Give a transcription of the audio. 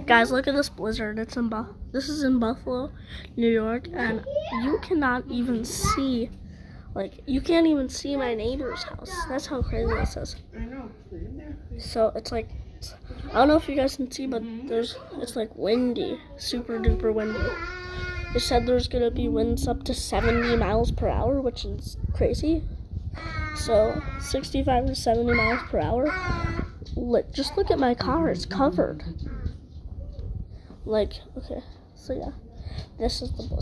Guys, look at this blizzard. This is in Buffalo, New York, and you cannot even see, you can't even see my neighbor's house. That's how crazy this is. I know. So it's I don't know if you guys can see, but it's windy, super duper windy. They said there's gonna be winds up to 70 miles per hour, which is crazy. So 65 to 70 miles per hour. Just look at my car, it's covered. Okay, so yeah, this is the book.